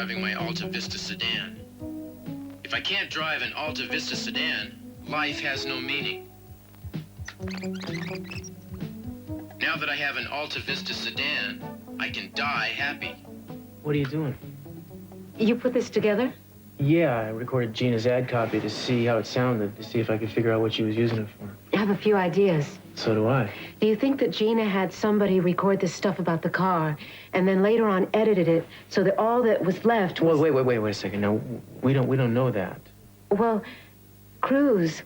driving my Alta Vista sedan. If I can't drive an Alta Vista sedan, life has no meaning. Now that I have an Alta Vista sedan, I can die happy. What are you doing? You put this together? Yeah, I recorded Gina's ad copy to see how it sounded, to see if I could figure out what she was using it for. I have a few ideas. So do I. Do you think that Gina had somebody record this stuff about the car and then later on edited it so that all that was left was... Well, wait a second. No, we don't know that. Well, Cruz,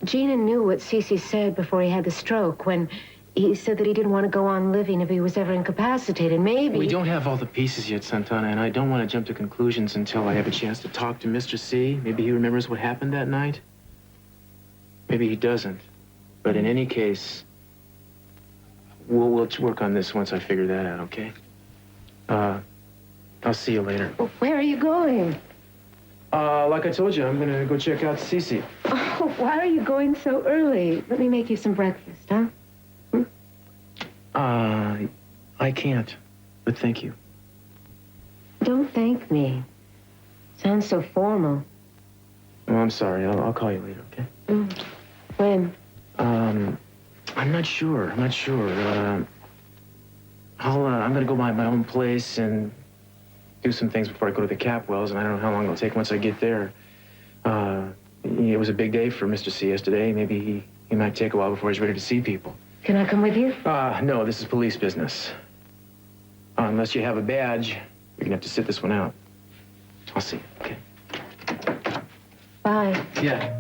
Gina knew what Cece said before he had the stroke when he said that he didn't want to go on living if he was ever incapacitated. Maybe... We don't have all the pieces yet, Santana, and I don't want to jump to conclusions until I have a chance to talk to Mr. C. Maybe he remembers what happened that night. Maybe he doesn't. But in any case, we'll work on this once I figure that out, okay? I'll see you later. Well, where are you going? Like I told you, I'm gonna go check out Cece. Oh, why are you going so early? Let me make you some breakfast, huh? I can't, but thank you. Don't thank me. Sounds so formal. Oh, I'm sorry. I'll call you later, okay? When? I'm not sure. I'm gonna go by my own place and do some things before I go to the Capwells, and I don't know how long it'll take once I get there. It was a big day for Mr. C yesterday. Maybe he might take a while before he's ready to see people. Can I come with you? No, this is police business. Unless you have a badge, you're gonna have to sit this one out. I'll see you, okay? Bye. Yeah.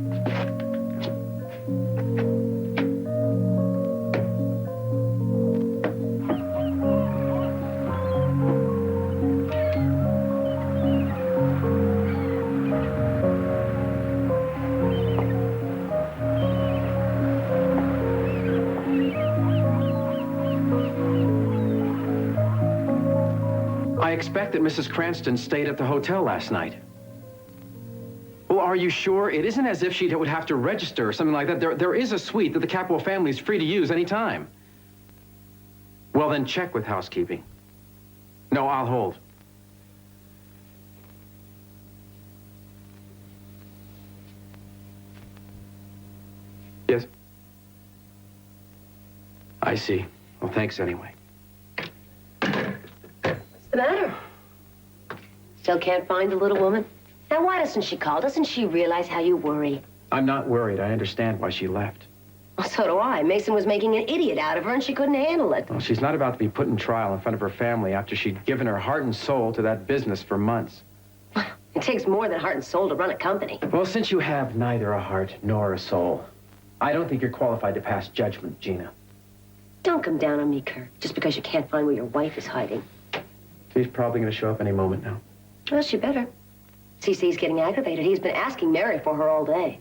I expect that Mrs. Cranston stayed at the hotel last night. Well, are you sure? It isn't as if she would have to register or something like that. There is a suite that the Capwell family is free to use anytime. Well, then check with housekeeping. No, I'll hold. Yes? I see. Well, thanks anyway. What's the matter? Still can't find the little woman? Now, why doesn't she call? Doesn't she realize how you worry? I'm not worried. I understand why she left. Well, so do I. Mason was making an idiot out of her, and she couldn't handle it. Well, she's not about to be put in trial in front of her family after she'd given her heart and soul to that business for months. It takes more than heart and soul to run a company. Well, since you have neither a heart nor a soul, I don't think you're qualified to pass judgment, Gina. Don't come down on me, Kurt, just because you can't find where your wife is hiding. She's probably going to show up any moment now. Well, she better. CC's getting aggravated. He's been asking Mary for her all day.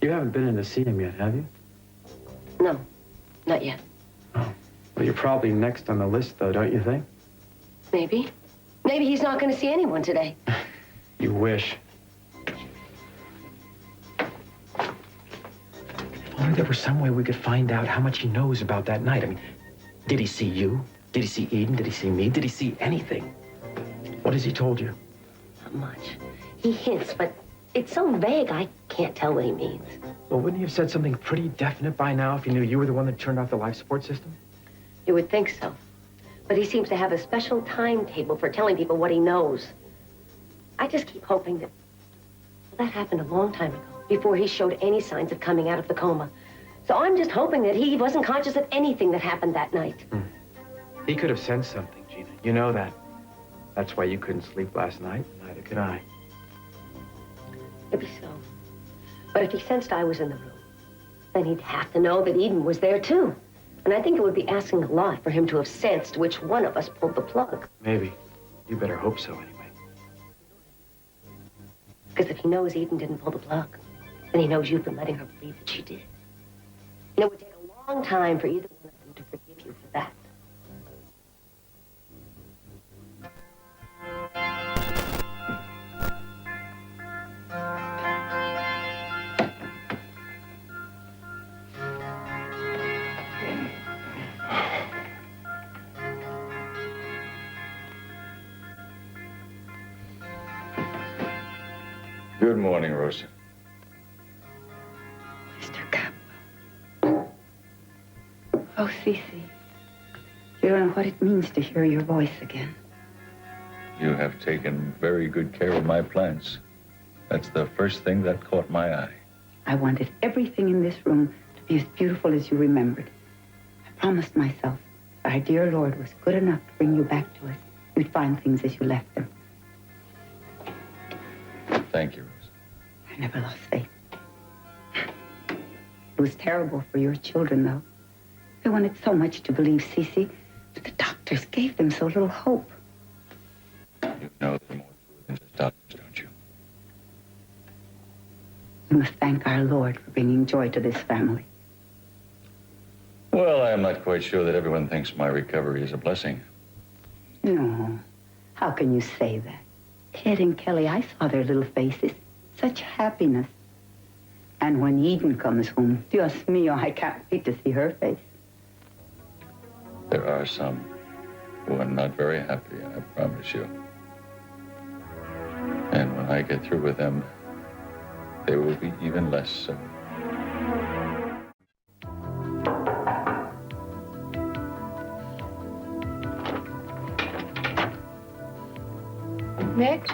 You haven't been in to see him yet, have you? No, not yet. Oh. Well, you're probably next on the list, though, don't you think? Maybe. Maybe he's not going to see anyone today. You wish. If only there was some way we could find out how much he knows about that night. I mean, did he see you? Did he see Eden? Did he see me? Did he see anything? What has he told you? Not much. He hints, but it's so vague I can't tell what he means. Well, wouldn't he have said something pretty definite by now if he knew you were the one that turned off the life support system? You would think so. But he seems to have a special timetable for telling people what he knows. I just keep hoping that... Well, that happened a long time ago, before he showed any signs of coming out of the coma. So I'm just hoping that he wasn't conscious of anything that happened that night. He could have sensed something, Gina. You know that. That's why you couldn't sleep last night. Neither could I. Maybe so. But if he sensed I was in the room, then he'd have to know that Eden was there, too. And I think it would be asking a lot for him to have sensed which one of us pulled the plug. Maybe. You better hope so, anyway. Because if he knows Eden didn't pull the plug, then he knows you've been letting her believe that she did. And it would take a long time for either one of them to forgive you for that. Good morning, Rosa. Mr. Capwell. Oh, Cece. You don't know what it means to hear your voice again. You have taken very good care of my plants. That's the first thing that caught my eye. I wanted everything in this room to be as beautiful as you remembered. I promised myself if our dear Lord was good enough to bring you back to us, you'd find things as you left them. Thank you, Rosa. I never lost faith. It was terrible for your children, though. They wanted so much to believe Cece, but the doctors gave them so little hope. You know they're more true than just doctors, don't you? We must thank our Lord for bringing joy to this family. Well, I am not quite sure that everyone thinks my recovery is a blessing. No. How can you say that? Ted and Kelly, I saw their little faces. Such happiness. And when Eden comes home, Dios mío, I can't wait to see her face. There are some who are not very happy, I promise you. And when I get through with them, they will be even less so. Nick?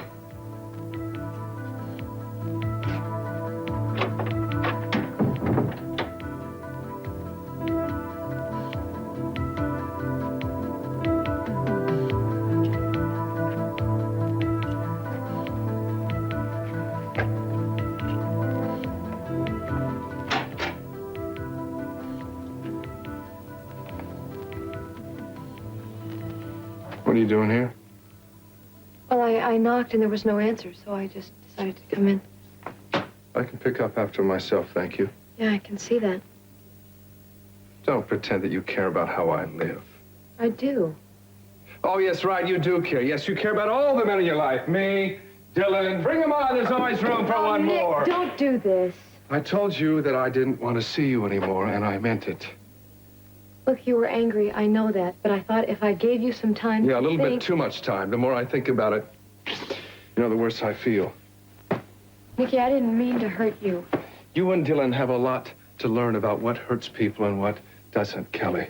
What are you doing here? Well, I knocked and there was no answer, so I just decided to come in. I can pick up after myself, thank you. Yeah, I can see that. Don't pretend that you care about how I live. I do. Oh, yes, right, you do care. Yes, you care about all the men in your life. Me, Dylan, bring them on. There's always room for one Nick, more. Don't do this. I told you that I didn't want to see you anymore, and I meant it. Look, you were angry, I know that, but I thought if I gave you some time Yeah, to a little think... bit too much time. The more I think about it, you know, the worse I feel. Nicky, I didn't mean to hurt you. You and Dylan have a lot to learn about what hurts people and what doesn't, Kelly.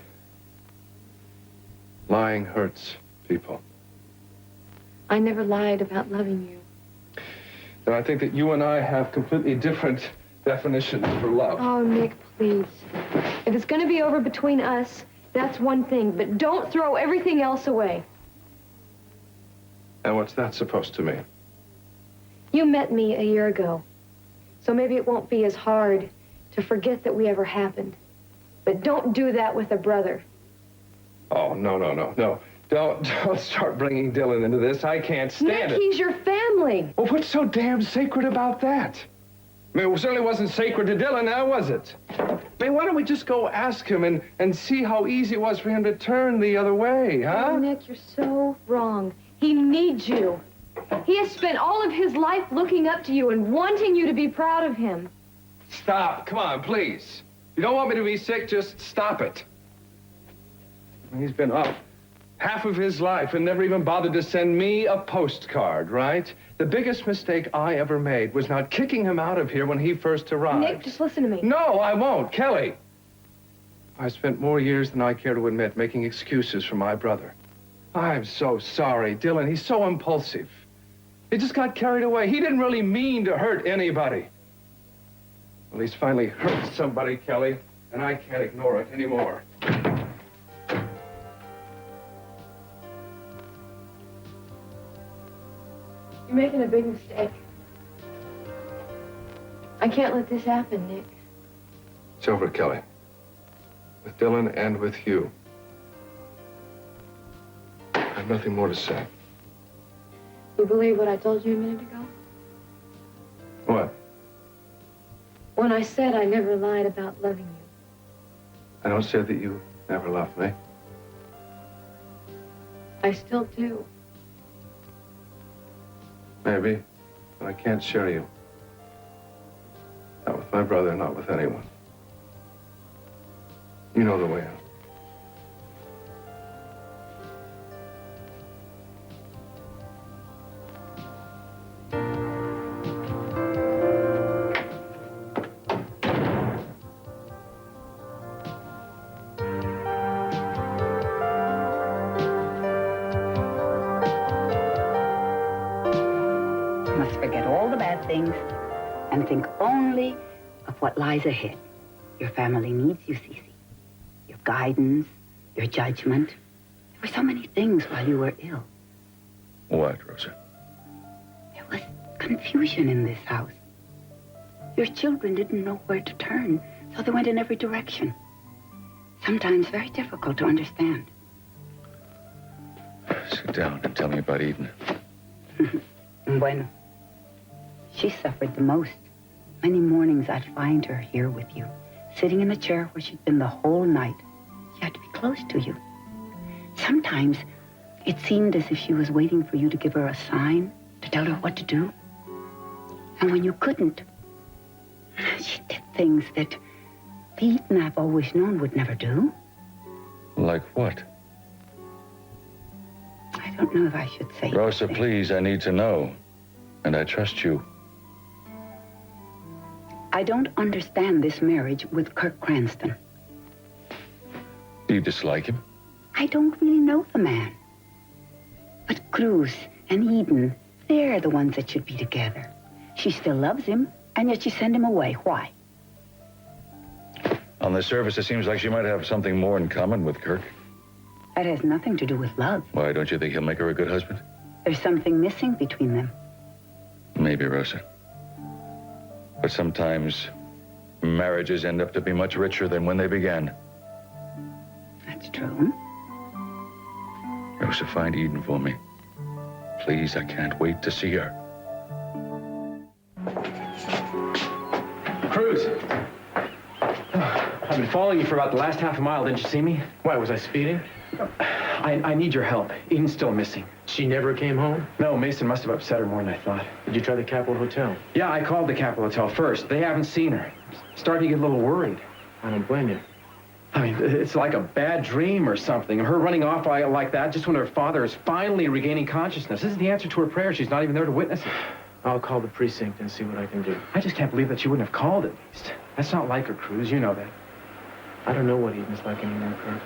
Lying hurts people. I never lied about loving you. And I think that you and I have completely different definitions for love. Oh, Nick, please. If it's going to be over between us, that's one thing, but don't throw everything else away. And what's that supposed to mean? You met me a year ago, so maybe it won't be as hard to forget that we ever happened. But don't do that with a brother. Oh, no. Don't start bringing Dylan into this. I can't stand Nick, it. he's your family. Well, what's so damn sacred about that? I mean, it certainly wasn't sacred to Dylan, now was it? I mean, why don't we just go ask him and see how easy it was for him to turn the other way, huh? Oh, Nick, you're so wrong. He needs you. He has spent all of his life looking up to you and wanting you to be proud of him. Stop. Come on, please. If you don't want me to be sick, just stop it. He's been up half of his life and never even bothered to send me a postcard, right? The biggest mistake I ever made was not kicking him out of here when he first arrived. Nick, just listen to me. No, I won't. Kelly. I spent more years than I care to admit making excuses for my brother. I'm so sorry, Dylan. He's so impulsive. He just got carried away. He didn't really mean to hurt anybody. Well, he's finally hurt somebody, Kelly, and I can't ignore it anymore. You're making a big mistake. I can't let this happen, Nick. It's over, Kelly. With Dylan and with you. I have nothing more to say. You believe what I told you a minute ago? What? When I said I never lied about loving you. I don't say that you never loved me. I still do. Maybe, but I can't share you. Not with my brother, not with anyone. You know the way out. things and think only of what lies ahead. Your family needs you, Cece. Your guidance, your judgment. There were so many things while you were ill. What, Rosa? There was confusion in this house. Your children didn't know where to turn, so they went in every direction. Sometimes very difficult to understand. Sit down and tell me about Eden. Bueno. She suffered the most. Many mornings I'd find her here with you, sitting in the chair where she'd been the whole night. She had to be close to you. Sometimes it seemed as if she was waiting for you to give her a sign, to tell her what to do. And when you couldn't, she did things that the Eden I've always known would never do. Like what? I don't know if I should say Rosa, anything. please, I need to know. And I trust you. I don't understand this marriage with Kirk Cranston. Do you dislike him? I don't really know the man. But Cruz and Eden, they're the ones that should be together. She still loves him, and yet she sent him away. Why? On the surface, it seems like she might have something more in common with Kirk. That has nothing to do with love. Why, don't you think he'll make her a good husband? There's something missing between them. Maybe, Rosa. But sometimes marriages end up to be much richer than when they began. That's true. Rosa, find Eden for me. Please, I can't wait to see her. Cruz! I've been following you for about the last half a mile. Didn't you see me? Why, was I speeding? I need your help. Eden's still missing. She never came home? No, Mason must have upset her more than I thought. Did you try the Capitol Hotel? Yeah, I called the Capitol Hotel first. They haven't seen her. Starting to get a little worried. I don't blame you. I mean, it's like a bad dream or something. Her running off like that just when her father is finally regaining consciousness. This is the answer to her prayer. She's not even there to witness it. I'll call the precinct and see what I can do. I just can't believe that she wouldn't have called at least. That's not like her, Cruz. You know that. I don't know what Eden's like anymore, Kirk.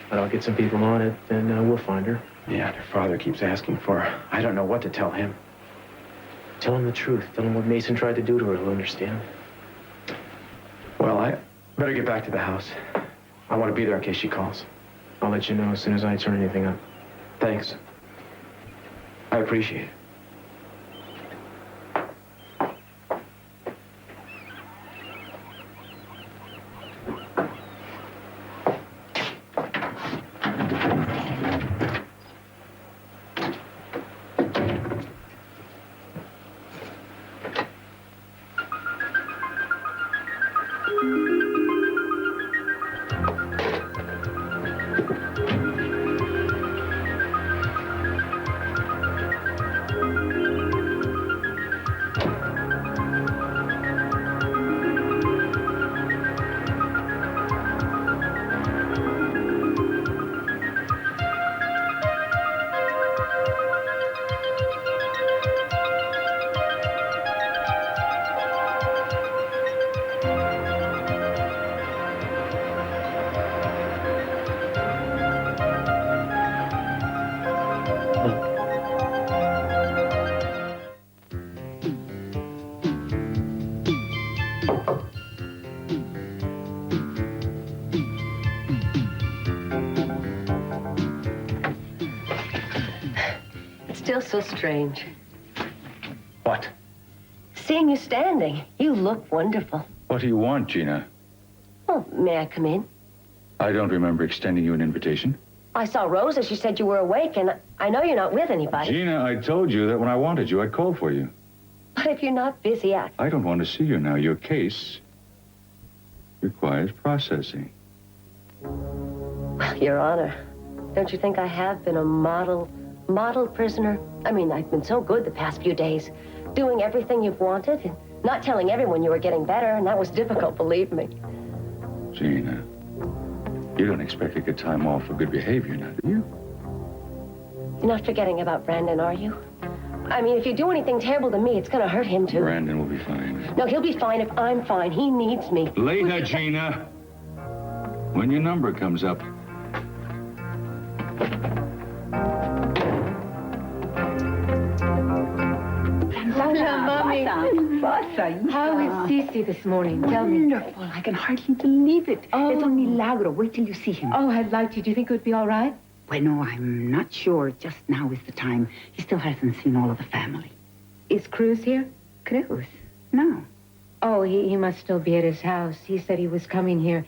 But I'll get some people on it, and we'll find her. Yeah, and her father keeps asking for her. I don't know what to tell him. Tell him the truth. Tell him what Mason tried to do to her. He'll understand. Well, I better get back to the house. I want to be there in case she calls. I'll let you know as soon as I turn anything up. Thanks. I appreciate it. Still so strange. What? Seeing you standing. You look wonderful. What do you want, Gina? Oh, may I come in? I don't remember extending you an invitation. I saw Rosa. She said you were awake, and I know you're not with anybody. Gina, I told you that when I wanted you, I'd call for you. But if you're not busy, I don't want to see you now. Your case requires processing. Well, Your Honor, don't you think I have been a model prisoner? I mean, I've been so good the past few days, doing everything you've wanted and not telling everyone you were getting better, and that was difficult, believe me. Gina, you don't expect a good time off for good behavior now, do you? You're not forgetting about Brandon, are you? I mean, if you do anything terrible to me, it's going to hurt him, too. Brandon will be fine. No, he'll be fine if I'm fine. He needs me. Later, Gina. When your number comes up. Hola, me. How is Cece this morning? Tell me. Wonderful. I can hardly believe it. Oh. It's a milagro. Wait till you see him. Oh, I'd like to. Do you think it would be all right? Bueno, I'm not sure. Just now is the time. He still hasn't seen all of the family. Is Cruz here? Cruz? No. Oh, he must still be at his house. He said he was coming here.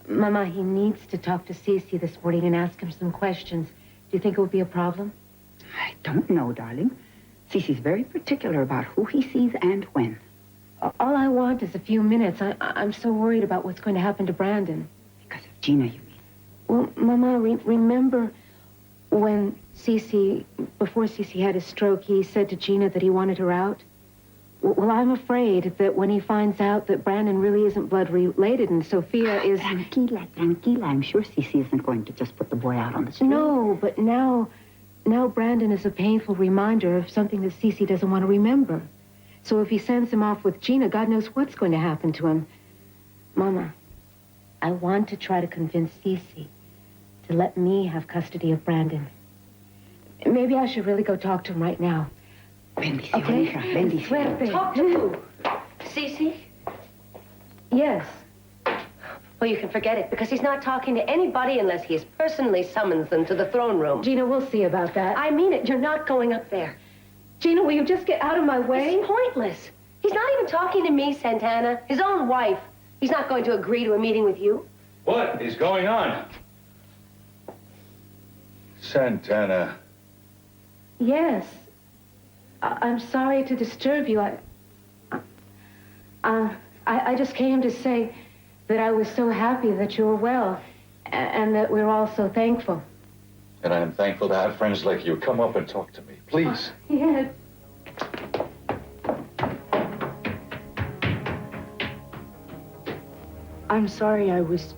Mama, he needs to talk to Cece this morning and ask him some questions. Do you think it would be a problem? I don't know, darling. Cece's very particular about who he sees and when. All I want is a few minutes. I'm so worried about what's going to happen to Brandon. Because of Gina, you mean? Well, Mama, remember when before Cece had his stroke, he said to Gina that he wanted her out? Well, I'm afraid that when he finds out that Brandon really isn't blood related and Sophia is... Tranquila, tranquila. I'm sure Cece isn't going to just put the boy out on the street. No, but now Brandon is a painful reminder of something that Cece doesn't want to remember. So if he sends him off with Gina, God knows what's going to happen to him. Mama, I want to try to convince Cece to let me have custody of Brandon. Maybe I should really go talk to him right now. Bendición, Okay? hija, bendición. Suerte. Talk to who? Cece? Yes. Well, you can forget it, because he's not talking to anybody unless he personally summons them to the throne room. Gina, we'll see about that. I mean it. You're not going up there. Gina, will you just get out of my way? It's pointless. He's not even talking to me, Santana. His own wife. He's not going to agree to a meeting with you. What is going on? Santana. Yes. I'm sorry to disturb you. I just came to say that I was so happy that you were well and that we're all so thankful. And I am thankful to have friends like you. Come up and talk to me, please. Yes. I'm sorry I was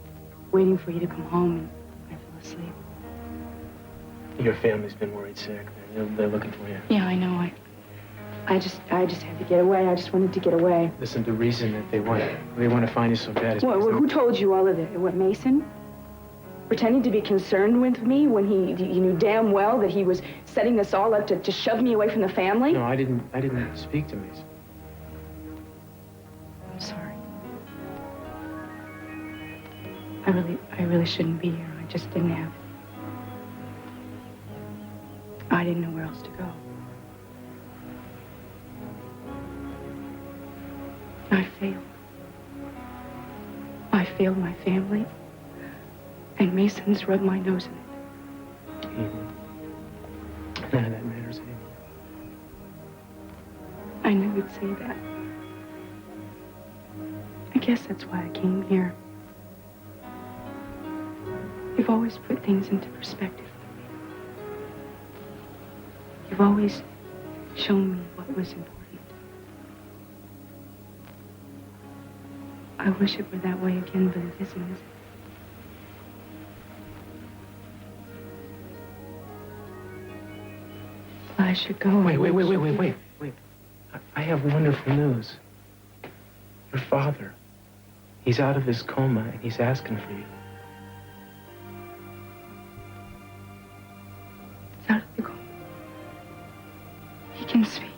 waiting for you to come home and I fell asleep. Your family's been worried sick. They're looking for you. Yeah, I know. I just had to get away. I just wanted to get away. Listen, the reason that they want to find you so bad is Well, because who told you all of it? What, Mason? Pretending to be concerned with me when he knew damn well that he was setting this all up to shove me away from the family? No, I didn't speak to Mason. I'm sorry. I really shouldn't be here. I just didn't have... I didn't know where else to go. I failed. I failed my family. And Mason's rubbed my nose in it. None of that matters anymore. I knew you'd say that. I guess that's why I came here. You've always put things into perspective for me. You've always shown me what was important. I wish it were that way again, but it isn't, is it? I should go. Wait. I have wonderful news. Your father, he's out of his coma and he's asking for you. It's out of the coma. He can speak.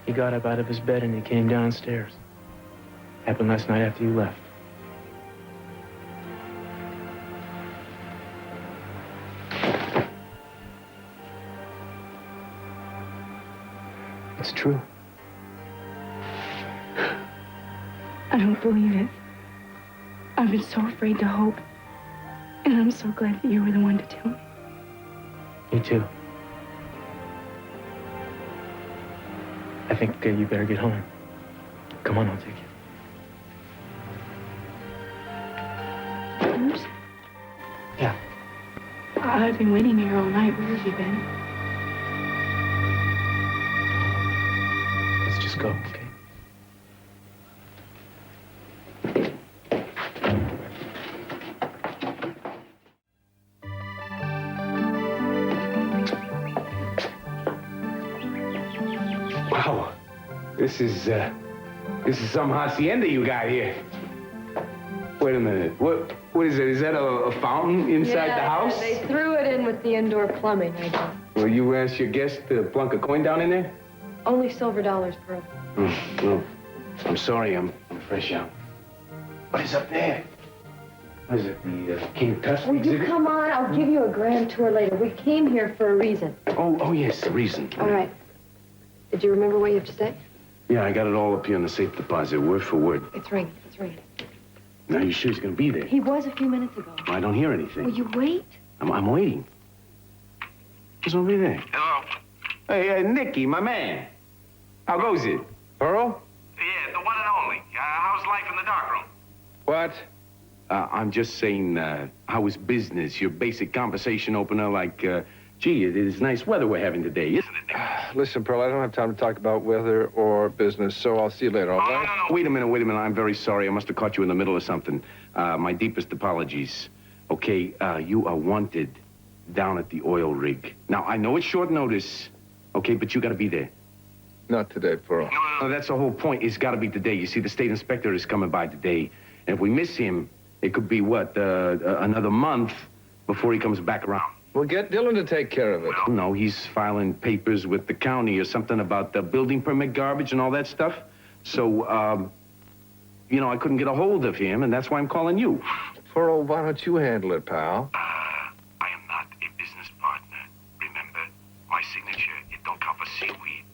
He got up out of his bed and he came downstairs. Happened last night after you left. It's true. I don't believe it. I've been so afraid to hope. And I'm so glad that you were the one to tell me. Me too. I think you better get home. Come on, I'll take you. Bruce? Yeah. I've been waiting here all night. Where have you been? Let's just go, okay? Wow. This is some hacienda you got here. Wait a minute. What is it? Is that a fountain inside the house? They threw it in with the indoor plumbing, I guess. Well, you asked your guest to plunk a coin down in there? Only silver dollars, Pearl. Oh, I'm sorry, I'm fresh out. What is up there? What is it, the King Tusk Would you exhibit? come on? I'll give you a grand tour later. We came here for a reason. Oh, yes, the reason. All right. Did you remember what you have to say? Yeah, I got it all up here in the safe deposit, word for word. It's ringing. It's ringing. Now, you sure he's gonna be there? He was a few minutes ago. I don't hear anything. Will you wait? I'm waiting. Who's over there? Hello? Hey, Nicky, my man. How goes it? Pearl? Yeah, the one and only. How's life in the darkroom? What? I'm just saying, how is business? Your basic conversation opener like, gee, it is nice weather we're having today, isn't it? Listen, Pearl, I don't have time to talk about weather or business, so I'll see you later, all right? No. Wait a minute. I'm very sorry. I must have caught you in the middle of something. My deepest apologies. Okay, you are wanted down at the oil rig. Now, I know it's short notice, okay, but you gotta be there. Not today, Pearl. No, that's the whole point. It's gotta be today. You see, the state inspector is coming by today. And if we miss him, it could be, another month before he comes back around. We'll get Dylan to take care of it. No, he's filing papers with the county or something about the building permit garbage and all that stuff. So, I couldn't get a hold of him, and that's why I'm calling you. Pearl, why don't you handle it, pal? I am not a business partner. Remember, my signature, it don't cover seaweed.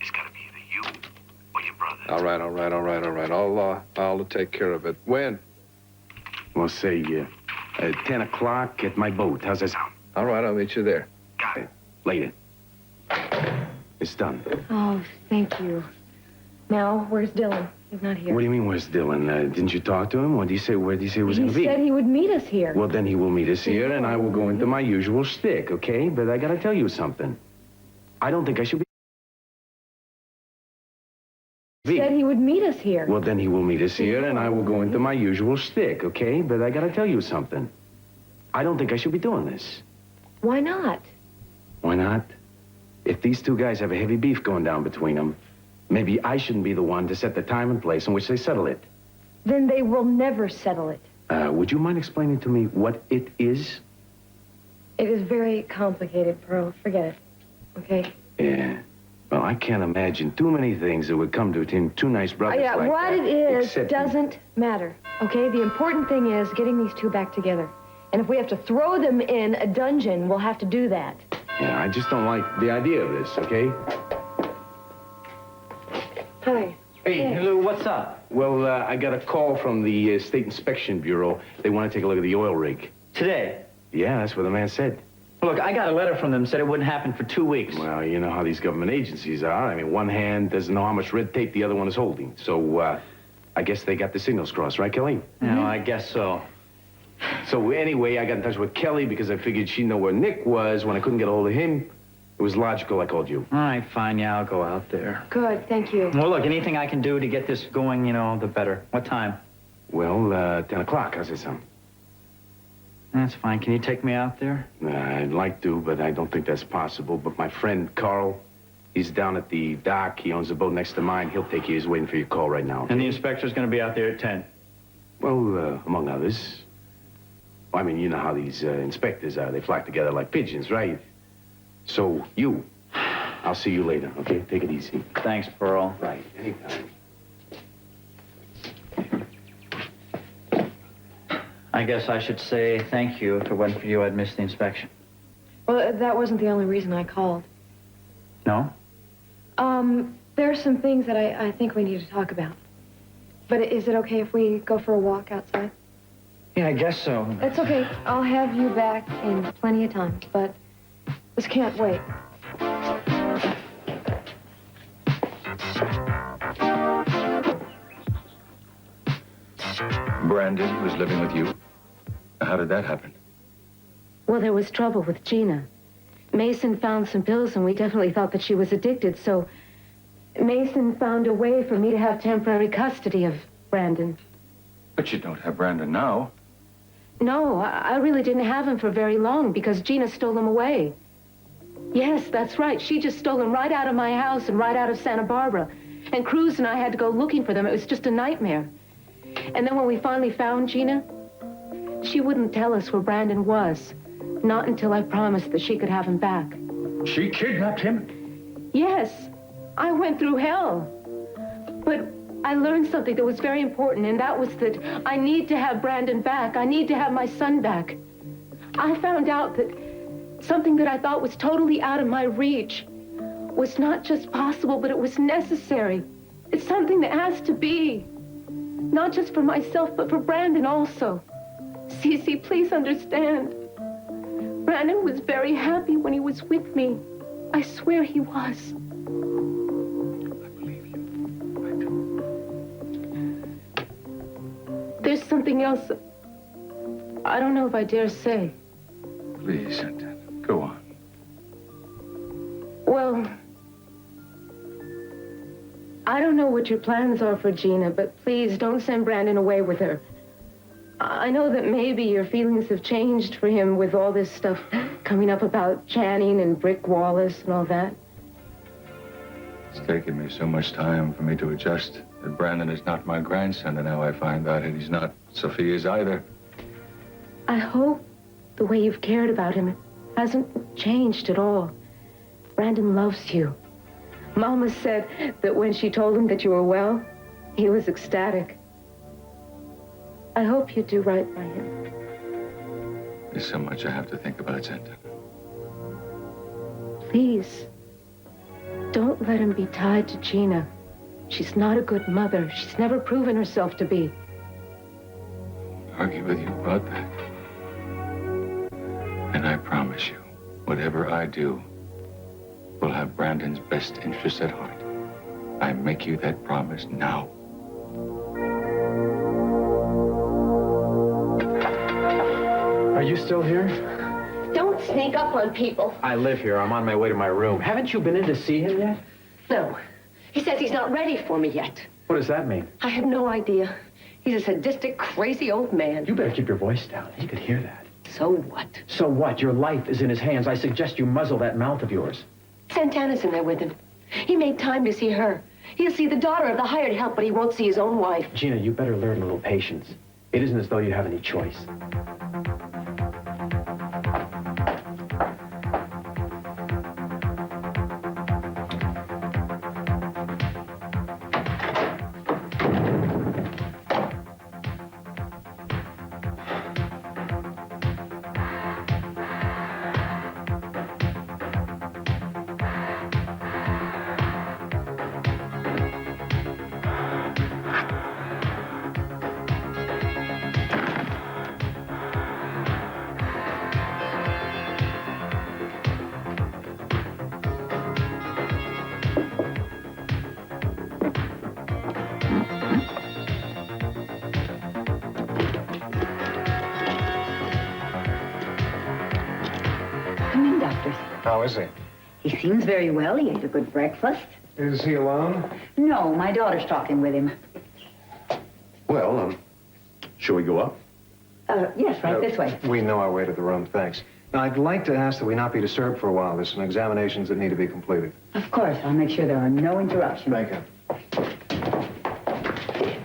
It's gotta be either you or your brother. All right. I'll take care of it. When? Well, say, 10 o'clock at my boat. How's that sound? All right, I'll meet you there. Got it. Later. It's done. Oh, thank you. Now, where's Dylan? He's not here. What do you mean, where's Dylan? Didn't you talk to him? Where did he say he was He going to be? said he would meet us here. Well, then he will meet us here, and I will go into my usual shtick, okay? But I gotta tell you something. I don't think I should be. He said he would meet us here. Well, then he will meet us here, and I will go into my usual shtick, okay? But I gotta tell you something. I don't think I should be doing this. Why not? Why not? If these two guys have a heavy beef going down between them, maybe I shouldn't be the one to set the time and place in which they settle it. Then they will never settle it. Would you mind explaining to me what it is? It is very complicated, Pearl. Forget it. Okay? Yeah. Well, I can't imagine too many things that would come to between two nice brothers Yeah, like what that, it is except- doesn't matter. Okay? The important thing is getting these two back together. And if we have to throw them in a dungeon, we'll have to do that. Yeah, I just don't like the idea of this, okay? Hi. Hey, Lou, what's up? Well, I got a call from the State Inspection Bureau. They want to take a look at the oil rig. Today? Yeah, that's what the man said. Look, I got a letter from them, said it wouldn't happen for 2 weeks. Well, you know how these government agencies are. I mean, one hand doesn't know how much red tape the other one is holding. So, I guess they got the signals crossed, right, Kelly? No, I guess so. So, anyway, I got in touch with Kelly because I figured she'd know where Nick was. When I couldn't get a hold of him, it was logical I called you. All right, fine, yeah, I'll go out there. Good, thank you. Well, look, anything I can do to get this going, the better. What time? Well, 10 o'clock. How's that sound? That's fine. Can you take me out there? I'd like to, but I don't think that's possible. But my friend Carl, he's down at the dock. He owns a boat next to mine. He'll take you. He's waiting for your call right now. And the inspector's going to be out there at 10. Well, among others. I mean, you know how these inspectors are. They flock together like pigeons, right? So, I'll see you later, okay? Take it easy. Thanks, Pearl. Right, anytime. I guess I should say thank you. If it wasn't for you, I'd miss the inspection. Well, that wasn't the only reason I called. No? There are some things that I think we need to talk about. But is it okay if we go for a walk outside? Yeah, I guess so. It's okay. I'll have you back in plenty of time, but this can't wait. Brandon was living with you? How did that happen? Well, there was trouble with Gina. Mason found some pills, and we definitely thought that she was addicted, so Mason found a way for me to have temporary custody of Brandon. But you don't have Brandon now. No, I really didn't have him for very long because Gina stole him away. Yes, that's right. She just stole him right out of my house and right out of Santa Barbara. And Cruz and I had to go looking for them. It was just a nightmare. And then when we finally found Gina, she wouldn't tell us where Brandon was. Not until I promised that she could have him back. She kidnapped him? Yes, I went through hell. But I learned something that was very important, and that was that I need to have Brandon back. I need to have my son back. I found out that something that I thought was totally out of my reach was not just possible, but it was necessary. It's something that has to be. Not just for myself, but for Brandon also. Cece, please understand. Brandon was very happy when he was with me. I swear he was. I believe you. I do. There's something else I don't know if I dare say. Please, Santana, go on. Well, I don't know what your plans are for Gina, but please don't send Brandon away with her. I know that maybe your feelings have changed for him with all this stuff coming up about Channing and Brick Wallace and all that. It's taken me so much time for me to adjust that Brandon is not my grandson, and now I find out that he's not Sophia's either. I hope the way you've cared about him hasn't changed at all. Brandon loves you. Mama said that when she told him that you were well, he was ecstatic. I hope you do right by him. There's so much I have to think about, Santana. Please, don't let him be tied to Gina. She's not a good mother. She's never proven herself to be. I'll argue with you about that. And I promise you, whatever I do will have Brandon's best interests at heart. I make you that promise now. Are you still here? Don't sneak up on people. I live here. I'm on my way to my room. Haven't you been in to see him yet? No. He says he's not ready for me yet. What does that mean? I have no idea. He's a sadistic, crazy old man. You better keep your voice down. He could hear that. So what? So what? Your life is in his hands. I suggest you muzzle that mouth of yours. Santana's in there with him. He made time to see her. He'll see the daughter of the hired help, but he won't see his own wife. Gina, you better learn a little patience. It isn't as though you have any choice. Come in, doctor. How is he? He seems very well. He ate a good breakfast. Is he alone? No, my daughter's talking with him. Well, shall we go up? Yes, right this way. We know our way to the room, thanks. Now, I'd like to ask that we not be disturbed for a while. There's some examinations that need to be completed. Of course, I'll make sure there are no interruptions. Thank you.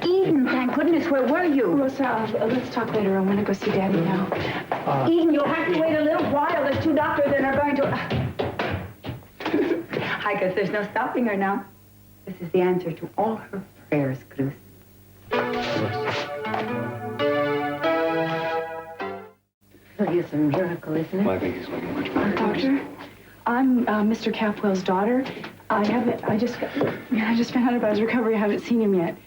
Eden, thank goodness, where were you? Rosa, let's talk later. I want to go see Daddy now. Eden, you'll have to wait a little while. There's two doctors and are going to... I guess there's no stopping her now. This is the answer to all her prayers, Cruz. Really is a miracle, isn't it? Well, I think he's looking much better. Doctor, I'm Mr. Capwell's daughter. I just found out about his recovery. I haven't seen him yet.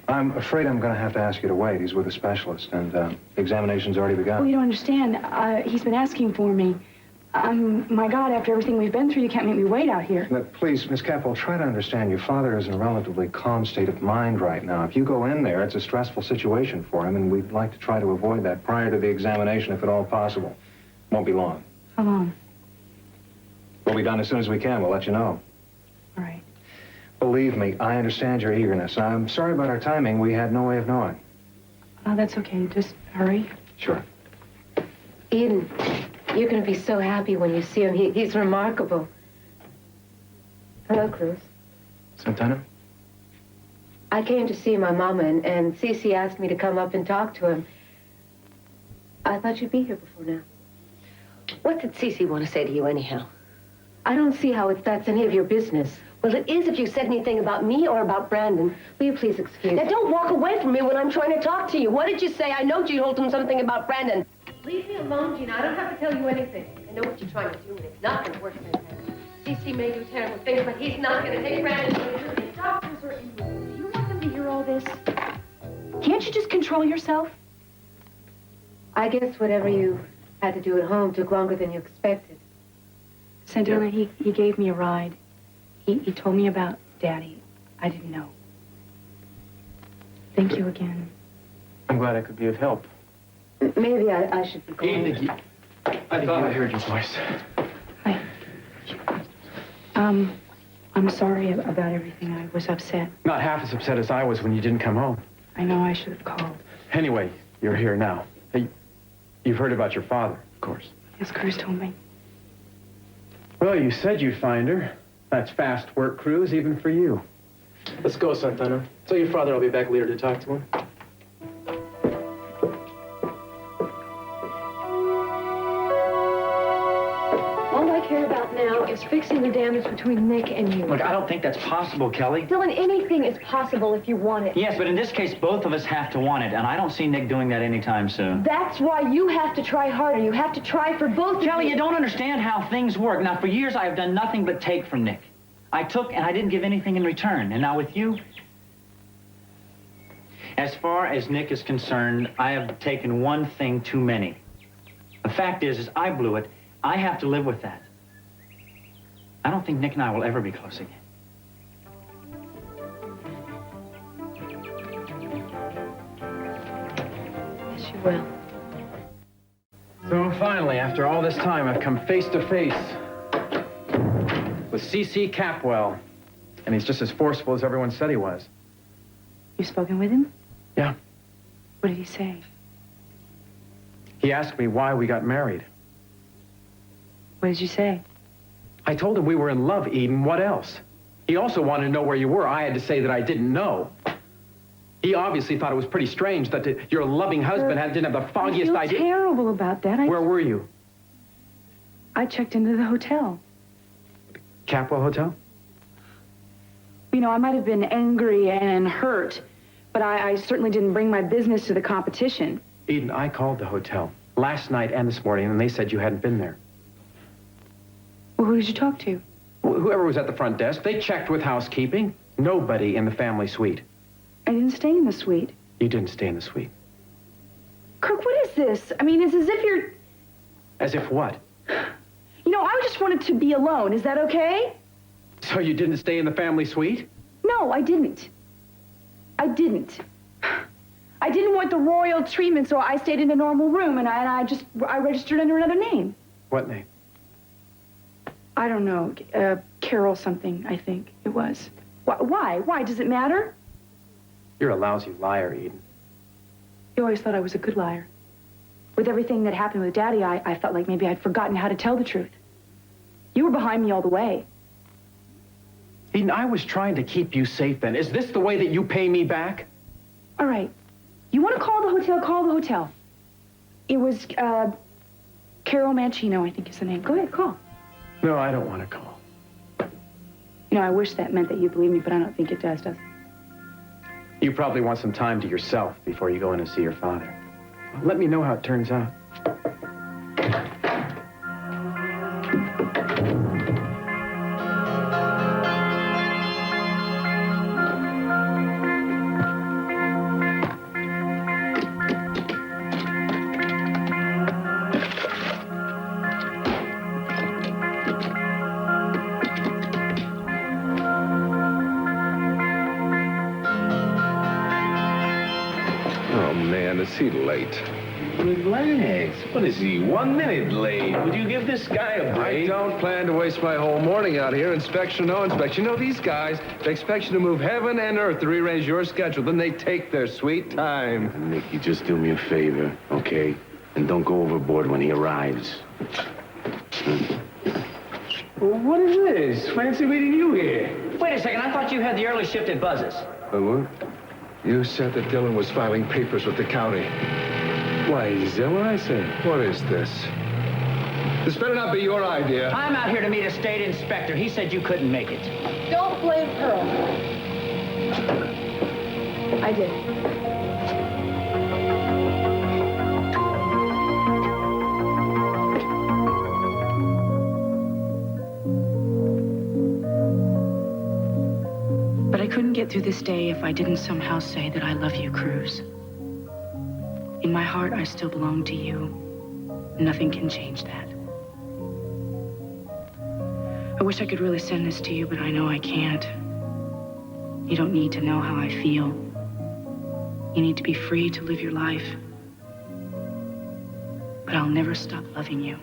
I'm afraid I'm going to have to ask you to wait. He's with a specialist, and the examination's already Well, begun. you don't understand. He's been asking for me. My God, after everything we've been through, you can't make me wait out here. But please, Miss Capwell, try to understand. Your father is in a relatively calm state of mind right now. If you go in there, it's a stressful situation for him, and we'd like to try to avoid that prior to the examination, if at all possible. Won't be long. How long? We'll be done as soon as we can. We'll let you know. All right. Believe me, I understand your eagerness. I'm sorry about our timing. We had no way of knowing. Oh, that's okay. Just hurry. Sure. Eden, you're going to be so happy when you see him. He's remarkable. Hello, Cruz. Santana? I came to see my mama, and Cece asked me to come up and talk to him. I thought you'd be here before now. What did Cece want to say to you anyhow? I don't see how that's any of your business. Well, it is if you said anything about me or about Brandon. Will you please excuse Now, me? don't walk away from me when I'm trying to talk to you. What did you say? I know you told him something about Brandon. Leave me alone, Gina. I don't have to tell you anything. I know what you're trying to do, and it's not going to work like that. CC may do terrible things, but he's not going to take Brandon. The doctors are in. Do you want them to hear all this? Can't you just control yourself? I guess whatever you had to do at home took longer than you expected. Santana, he gave me a ride. He told me about Daddy. I didn't know. Thank you again. I'm glad I could be of help. Maybe I should be going. I thought I heard your voice. Hi. I'm sorry about everything. I was upset. Not half as upset as I was when you didn't come home. I know I should have called. Anyway, you're here now. Hey, you've heard about your father, of course. Yes, Cruz told me. Well, you said you'd find her. That's fast work, Cruz, even for you. Let's go, Santana. Tell your father I'll be back later to talk to him. All I care about now is fixing the damage between Nick and you. Look, I don't think that's possible, Kelly. Dylan, anything is possible if you want it. Yes, but in this case, both of us have to want it, and I don't see Nick doing that anytime soon. That's why you have to try harder. You have to try for both of Kelly, you don't understand how things work. Now, for years, I have done nothing but take from Nick. I took, and I didn't give anything in return. And now with you, as far as Nick is concerned, I have taken one thing too many. The fact is I blew it. I have to live with that. I don't think Nick and I will ever be close again. Yes, you will. So finally, after all this time, I've come face to face with C.C. Capwell. And he's just as forceful as everyone said he was. You've spoken with him? Yeah. What did he say? He asked me why we got married. What did you say? I told him we were in love, Eden. What else? He also wanted to know where you were. I had to say that I didn't know. He obviously thought it was pretty strange that your loving husband didn't have the foggiest I feel idea. terrible about that. Where were you? I checked into the hotel. Capwell Hotel? You know, I might have been angry and hurt, but I certainly didn't bring my business to the competition. Eden, I called the hotel last night and this morning, and they said you hadn't been there. Well, who did you talk to? Whoever was at the front desk, they checked with housekeeping. Nobody in the family suite. I didn't stay in the suite. You didn't stay in the suite. Kirk, what is this? I mean, it's as if you're... As if what? You know, I just wanted to be alone. Is that okay? So you didn't stay in the family suite? No, I didn't. I didn't want the royal treatment, so I stayed in a normal room, and I registered under another name. What name? I don't know. Carol something, I think it was. Why? Why? Does it matter? You're a lousy liar, Eden. You always thought I was a good liar. With everything that happened with Daddy, I felt like maybe I'd forgotten how to tell the truth. You were behind me all the way. Eden, I was trying to keep you safe then. Is this the way that you pay me back? All right. You want to call the hotel, call the hotel. It was, Carol Mancino, I think is the name. Go ahead, call. No, I don't want to call. You know, I wish that meant that you believe me, but I don't think it does it? You probably want some time to yourself before you go in and see your father. Let me know how it turns out. Oh, man, is he late? Relax. What is he, 1 minute late? Would you give this guy a I break? don't plan to waste my whole morning out here, inspection or no inspection. You know, these guys, they expect you to move heaven and earth to rearrange your schedule. Then they take their sweet time. Nick, you just do me a favor, okay? And don't go overboard when he arrives. What is this? Fancy meeting you here. Wait a second, I thought you had the early shift at Buzz's. What? You said that Dylan was filing papers with the county. Why, is that what I said? What is this? This better not be your idea. I'm out here to meet a state inspector. He said you couldn't make it. Don't blame Pearl. I did. But I couldn't get through this day if I didn't somehow say that I love you, Cruz. In my heart, I still belong to you. Nothing can change that. I wish I could really send this to you, but I know I can't. You don't need to know how I feel. You need to be free to live your life. But I'll never stop loving you.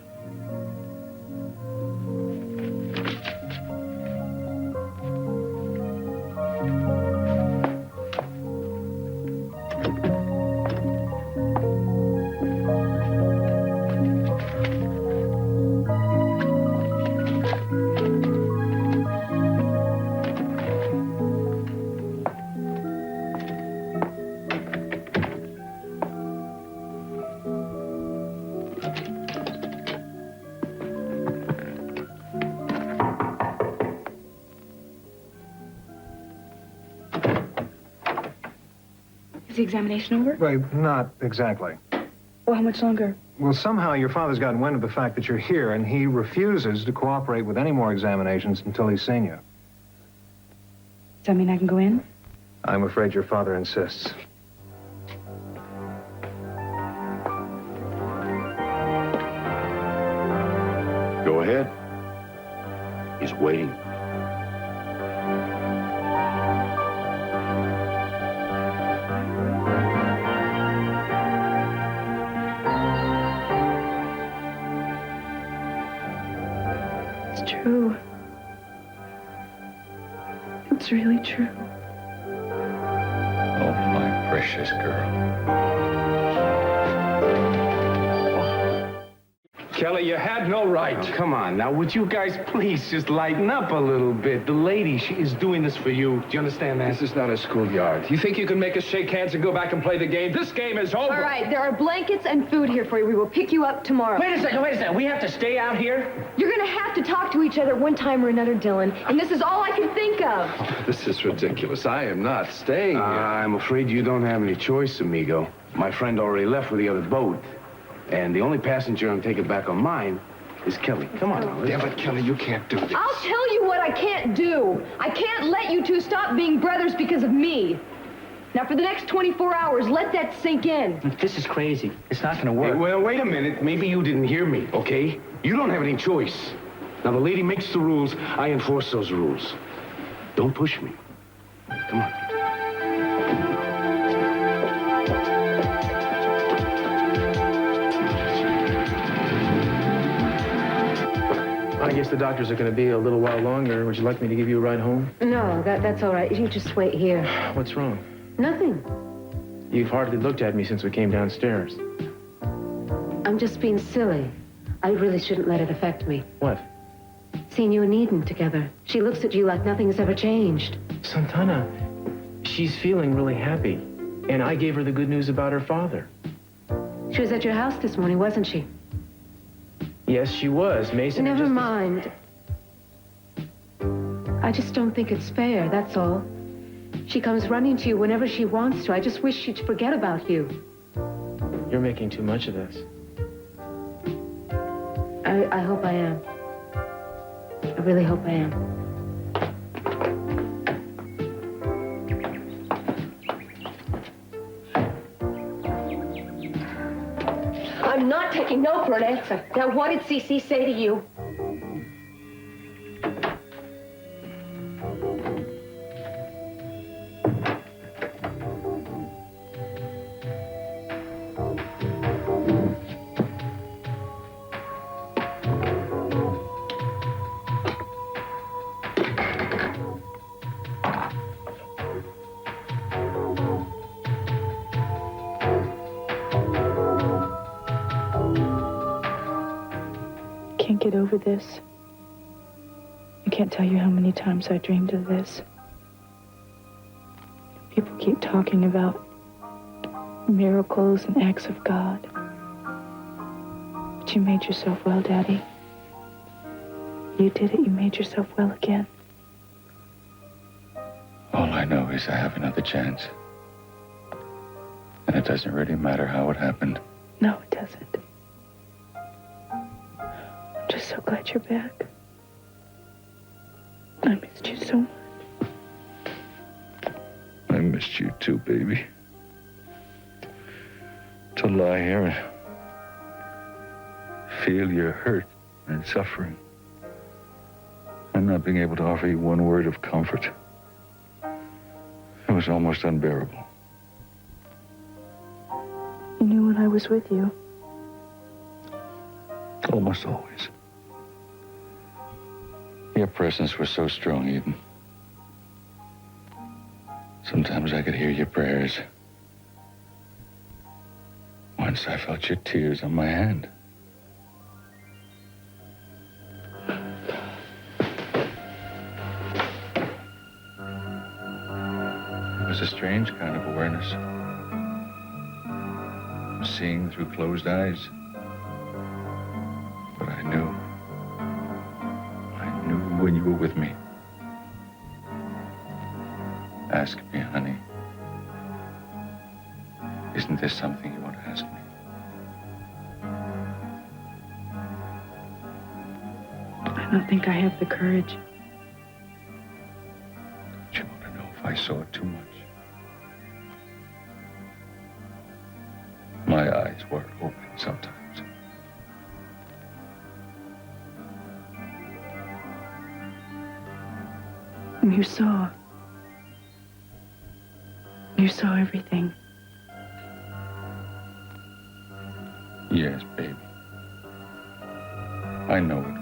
Is the examination over? Wait, not exactly. Well, how much longer? Well, somehow your father's gotten wind of the fact that you're here, and he refuses to cooperate with any more examinations until he's seen you. Does that mean I can go in? I'm afraid your father insists. Go ahead. He's waiting. It's true. It's really true. Oh, my precious girl. Kelly, you had no right. Oh, come on, now, would you guys please just lighten up a little bit? The lady, she is doing this for you. Do you understand that? This is not a schoolyard. You think you can make us shake hands and go back and play the game? This game is over. All right, there are blankets and food here for you. We will pick you up tomorrow. Wait a second. We have to stay out here? You're going to have to talk to each other one time or another, Dylan. And this is all I can think of. This is ridiculous. I am not staying here. I'm afraid you don't have any choice, amigo. My friend already left with the other boat. And the only passenger I'm taking back on mine is Kelly. Come on now. Damn it, Kelly, you can't do this. I'll tell you what I can't do. I can't let you two stop being brothers because of me. Now, for the next 24 hours, let that sink in. This is crazy. It's not going to work. Hey, well, wait a minute. Maybe you didn't hear me, okay? You don't have any choice. Now, the lady makes the rules. I enforce those rules. Don't push me. Come on. I guess the doctors are going to be a little while longer. Would you like me to give you a ride home? No, that's all right. You just wait here. What's wrong? Nothing. You've hardly looked at me since we came downstairs. I'm just being silly. I really shouldn't let it affect me. What? Seeing you and Eden together. She looks at you like nothing has ever changed. Santana, she's feeling really happy. And I gave her the good news about her father. She was at your house this morning, wasn't she? Yes, she was. Mason... Never mind. I just don't think it's fair, that's all. She comes running to you whenever she wants to. I just wish she'd forget about you. You're making too much of this. I hope I am. I really hope I am. I'm not taking no for an answer. Now, what did Cece say to you? Can't get over this. I can't tell you how many times I dreamed of this. People keep talking about miracles and acts of God. But you made yourself well, Daddy. You did it. You made yourself well again. All I know is I have another chance. And it doesn't really matter how it happened. No, it doesn't. I'm just so glad you're back. I missed you so much. I missed you too, baby. To lie here and feel your hurt and suffering. And not being able to offer you one word of comfort. It was almost unbearable. You knew when I was with you. Almost always. Your presence was so strong, Eden. Sometimes I could hear your prayers. Once I felt your tears on my hand. It was a strange kind of awareness. Seeing through closed eyes. But I knew when you were with me. Ask me, honey. Isn't there something you want to ask me? I don't think I have the courage. Don't you want to know if I saw too much? My eyes were open sometimes. You saw. You saw everything. Yes, baby. I know it